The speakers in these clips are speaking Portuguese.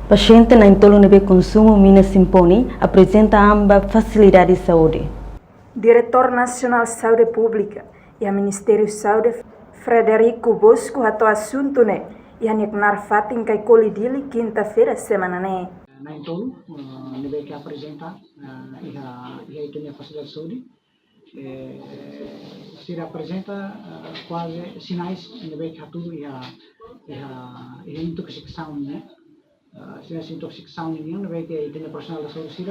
Paciente na intolo nebe consumo Minas Simponi apresenta amba facilidade de saúde. Diretor Nacional de Saúde Pública e a Ministério de Saúde Frederico Bosco ato assunto né e a neknar fatin kai colidili quinta-feira semana né. Na intolo nebe que apresenta e aí tem a facilidade de saúde se apresenta quase sinais nebe que tudo e a intoxicação né. Se a intoxicação nenhuma nebe que tem a profissional da saúde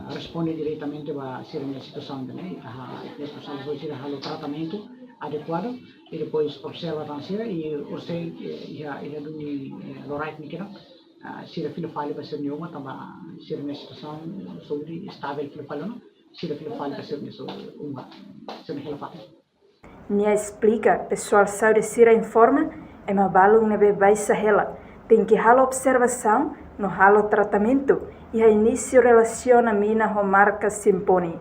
responde diretamente a ser uma situação né. A profissional da saúde o tratamento adequado e depois observa a dança e você já do right niquera se a filha falha para ser nenhuma também ser uma situação saúde estável filha falha não se a filha falha para ser uma ser uma falha. Nia explica pessoal saúde sira informa é uma balão nebe baixa ela tem que halo observação no halo tratamento e a início relaciona mina com marca Simponi.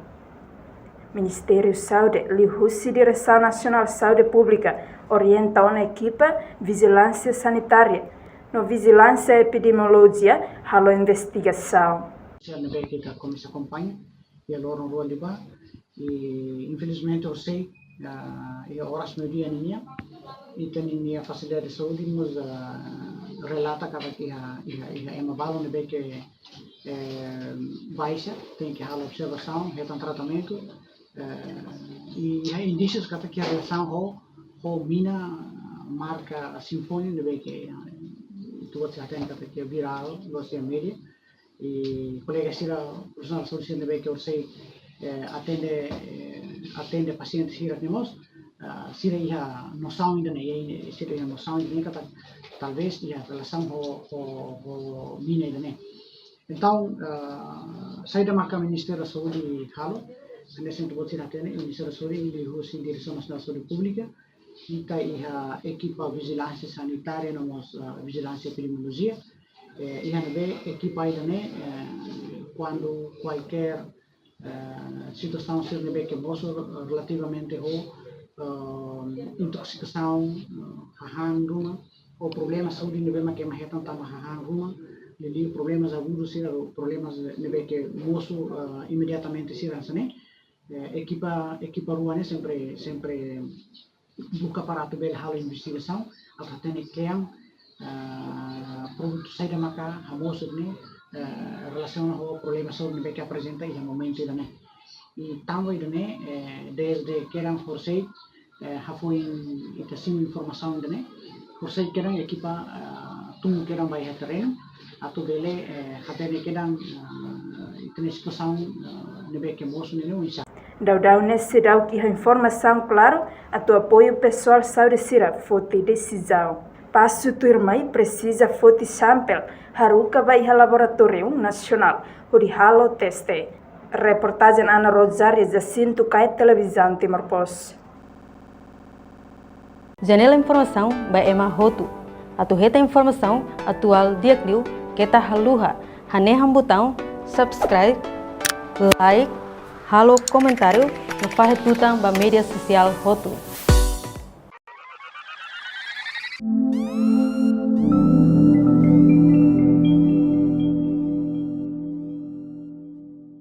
Ministério de Saúde, Lihusi Direção Nacional de Saúde Pública, orienta uma equipa vigilância sanitária, no vigilância epidemiologia, halo investigação. Se a NBQ começa a campanha, e agora no rua de bar, e infelizmente eu sei, e horas no dia minha, e tem a facilidade de saúde, nos relata que é uma bala NBQ baixa, tem que haver observação, retam tratamento, e há indícios que a relação com mina marca Simponi que tu você atenta que é viral você média e colegas sira profissional de saúde que eu sei atende pacientes sira nós sira já noção ainda né sira já noção ainda talvez já relação com mina ainda né então sai da marca Ministério da Saúde halo nesse tempo você atende o Ministério da Saúde e o Direção Nacional de Saúde Pública e a equipa vigilância sanitária nós vigilância epidemiologia e a equipa ainda né quando qualquer situação se nebe que mostra relativamente ao intoxicação ruma ou problemas saúde nebe que mais então tá ruma ali problemas agudos problemas nebe que mostra imediatamente se né equipa rua né sempre busca para atuar halo investigação até ter que produto sai da maca famoso né relação ao problema saúde que apresenta e no momento né e também né desde que eram forcei foi ita sim informação né forcei que eram equipa tum que eram vai terreno atau bele até que eram tem situação nebe que moço né Daudau nesse dau que a informação claro a tu apoio pessoal saúde sira foto decisão. Passo tu irmã precisa foto sample haruka vai ao laboratório nacional uri halo teste. Reportagem Ana Rosário Jacinto Cai Televisão Timor Post. Janela informação by Emma Hotu. Atu reta informação atual diakliu kita haluha haneham botão subscribe like halo comentário no faz tutang ba media social Hotu.